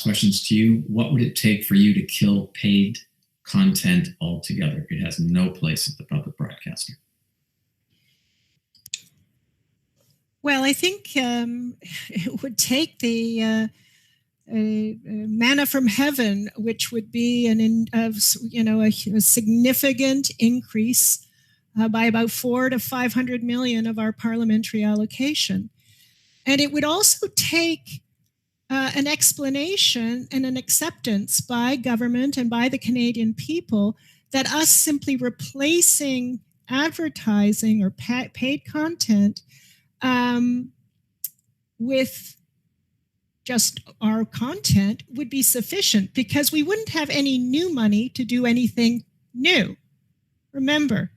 questions to you. What would it take for you to kill paid content altogether? It has no place at the public broadcaster. Well, I think it would take the manna from heaven, which would be a significant increase by about 400 to 500 million of our parliamentary allocation. And it would also take an explanation and an acceptance by government and by the Canadian people that us simply replacing advertising or paid content with just our content would be sufficient, because we wouldn't have any new money to do anything new. Remember,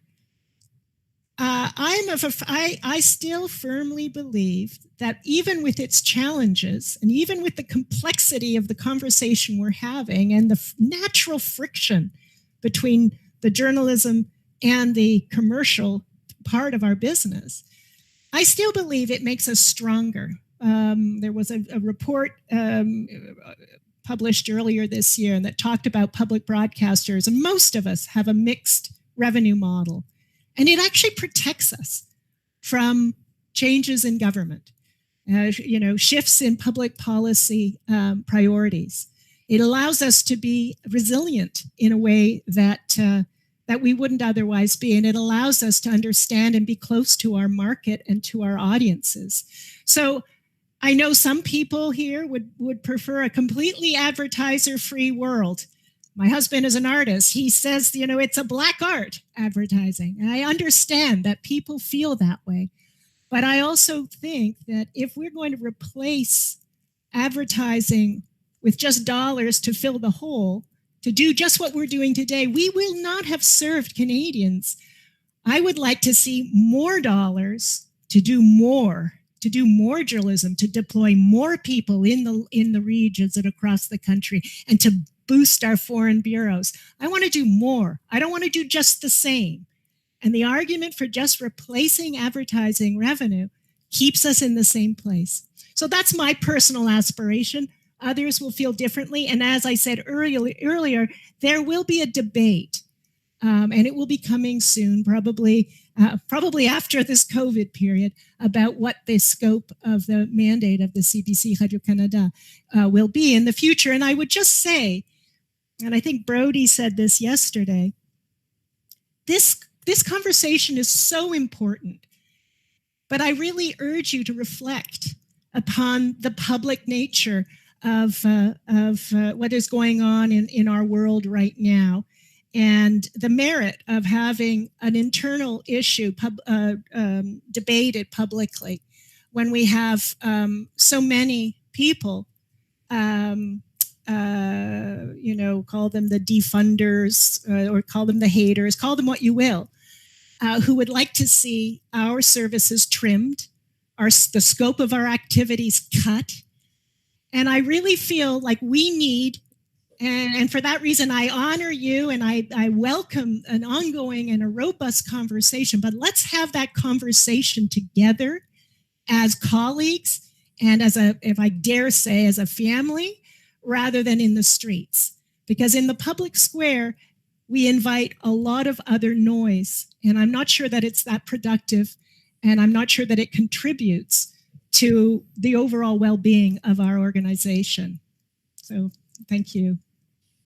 I still firmly believe that even with its challenges and even with the complexity of the conversation we're having and the natural friction between the journalism and the commercial part of our business, I still believe it makes us stronger. There was a report published earlier this year that talked about public broadcasters, and most of us have a mixed revenue model. And it actually protects us from changes in government, shifts in public policy priorities. It allows us to be resilient in a way that we wouldn't otherwise be. And it allows us to understand and be close to our market and to our audiences. So I know some people here would prefer a completely advertiser-free world. My husband is an artist. He says, it's a black art, advertising. And I understand that people feel that way. But I also think that if we're going to replace advertising with just dollars to fill the hole, to do just what we're doing today, we will not have served Canadians. I would like to see more dollars to do more journalism, to deploy more people in the regions and across the country, and to boost our foreign bureaus. I want to do more. I don't want to do just the same. And the argument for just replacing advertising revenue keeps us in the same place. So that's my personal aspiration. Others will feel differently. And as I said earlier, there will be a debate, and it will be coming soon, probably after this COVID period, about what the scope of the mandate of the CBC Radio-Canada will be in the future. And I would just say, and I think Brody said this yesterday, this conversation is so important, but I really urge you to reflect upon the public nature of what is going on in our world right now, and the merit of having an internal issue debated publicly when we have so many people, call them the defunders or call them the haters, call them what you will, who would like to see our services trimmed, the scope of our activities cut. And I really feel like we need, and for that reason, I honor you and I welcome an ongoing and a robust conversation, but let's have that conversation together as colleagues and if I dare say, as a family, rather than in the streets. Because in the public square, we invite a lot of other noise, and I'm not sure that it's that productive, and I'm not sure that it contributes to the overall well-being of our organization. So thank you.